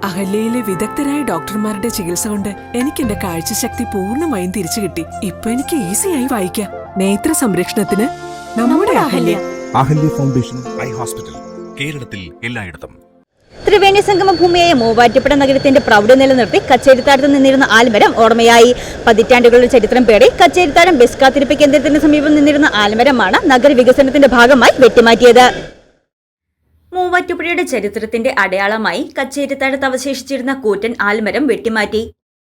അഹല്യയിലെ വിദഗ്ധരായ ഡോക്ടർമാരുടെ ചികിത്സ കൊണ്ട് എനിക്ക് എന്റെ കാഴ്ചശക്തി പൂർണ്ണമായും തിരിച്ചു കിട്ടി. ഇപ്പൊ എനിക്ക് ഈസിയായി വായിക്കാം. നേത്ര സംരക്ഷണത്തിന് നമ്മുടെ Ahalya. Ahalya foundation eye hospital, കേരളത്തിൽ എല്ലായിടത്തും. ത്രിവേണി സംഗമ ഭൂമിയായ മൂവാറ്റുപുഴ നഗരത്തിന്റെ പ്രൗഢി നിലനിർത്തി കച്ചേരിത്താഴത്ത് നിന്നിരുന്ന ആൽമരം ഓർമ്മയായി. പതിറ്റാണ്ടുകളുടെ ചരിത്രം പേടി കച്ചേരിത്താഴം ബസ് കാത്തിരിപ്പ് കേന്ദ്രത്തിന് സമീപം നിന്നിരുന്ന ആൽമരമാണ് നഗരവികസനത്തിന്റെ ഭാഗമായി വെട്ടിമാറ്റിയത്. മൂവാറ്റുപുഴയുടെ ചരിത്രത്തിന്റെ അടയാളമായി കച്ചേരിത്താഴത്ത് അവശേഷിച്ചിരുന്ന കൂറ്റൻ ആൽമരം വെട്ടിമാറ്റി.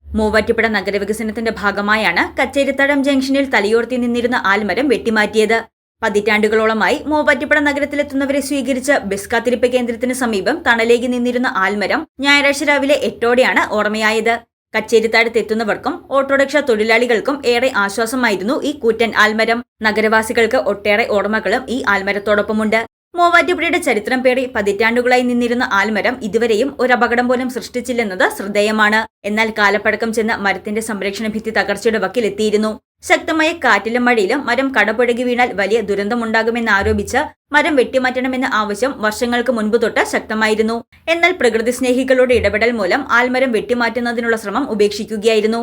മൂവാറ്റുപുഴ നഗരവികസനത്തിന്റെ ഭാഗമായാണ് കച്ചേരിത്താഴം ജംഗ്ഷനിൽ തലയോർത്തി നിന്നിരുന്ന ആൽമരം വെട്ടിമാറ്റിയത്. പതിറ്റാണ്ടുകളോളമായി മൂവാറ്റുപുഴ നഗരത്തിലെത്തുന്നവരെ സ്വീകരിച്ച് ബസ് കാത്തിരിപ്പ് കേന്ദ്രത്തിന് സമീപം തണലേകി നിന്നിരുന്ന ആൽമരം ഞായറാഴ്ച രാവിലെ 8ഓടെയാണ് ഓർമ്മയായത്. കച്ചേരിത്താഴത്ത് എത്തുന്നവർക്കും ഓട്ടോറിക്ഷ തൊഴിലാളികൾക്കും ഏറെ ആശ്വാസമായിരുന്നു ഈ കൂറ്റൻ ആൽമരം. നഗരവാസികൾക്ക് ഒട്ടേറെ ഓർമ്മകളും ഈ ആൽമരത്തോടൊപ്പമുണ്ട്. മൂവാറ്റുപുഴയുടെ ചരിത്രം പേറി പതിറ്റാണ്ടുകളായി നിന്നിരുന്ന ആൽമരം ഇതുവരെയും ഒരു അപകടം പോലും സൃഷ്ടിച്ചില്ലെന്നത് ശ്രദ്ധേയമാണ്. എന്നാൽ കാലപ്പഴക്കം ചെന്ന് മരത്തിന്റെ സംരക്ഷണ ഭിത്തി തകർച്ചയുടെ വക്കിലെത്തിയിരുന്നു. ശക്തമായ കാറ്റിലും മഴയിലും മരം കടപുഴകി വീണാൽ വലിയ ദുരന്തമുണ്ടാകുമെന്നാരോപിച്ച് മരം വെട്ടിമാറ്റണമെന്ന ആവശ്യം വർഷങ്ങൾക്ക് മുൻപ് തൊട്ട് ശക്തമായിരുന്നു. എന്നാൽ പ്രകൃതി സ്നേഹികളുടെ ഇടപെടൽ മൂലം ആൽമരം വെട്ടിമാറ്റുന്നതിനുള്ള ശ്രമം ഉപേക്ഷിക്കുകയായിരുന്നു.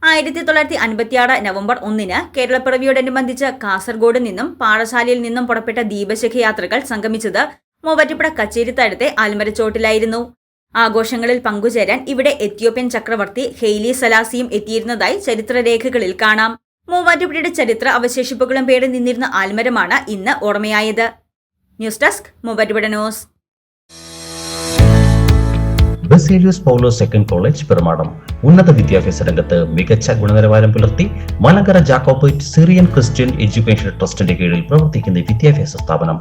1956 നവംബർ 1 കേരളപ്പിറവിയോടനുബന്ധിച്ച് കാസർഗോഡ് നിന്നും പാഠശാലയിൽ നിന്നും പുറപ്പെട്ട ദീപശിഖ യാത്രകൾ സംഗമിച്ചത് മൂവാറ്റുപുഴ കച്ചേരിത്താഴത്തെ ആൽമരച്ചോട്ടിലായിരുന്നു. ആഘോഷങ്ങളിൽ പങ്കുചേരാൻ ഇവിടെ എത്യോപ്യൻ ചക്രവർത്തി ഹെയ്ലി സലാസിയും എത്തിയിരുന്നതായി ചരിത്രരേഖകളിൽ കാണാം. മൂവാറ്റുപുഴയുടെ ചരിത്ര അവശേഷിപ്പുകളും പേടി നിന്നിരുന്ന ആൽമരമാണ് ഇന്ന് ഓർമ്മയായത്. News desk Muvattupuzha news. Baselios Paulose second college Perumadam ഉന്നത വിദ്യാഭ്യാസ രംഗത്ത് മികച്ച ഗുണനിലവാരം പുലർത്തി Malankara Jacobite Syrian Christian education ട്രസ്റ്റിന്റെ കീഴിൽ പ്രവർത്തിക്കുന്ന വിദ്യാഭ്യാസ സ്ഥാപനം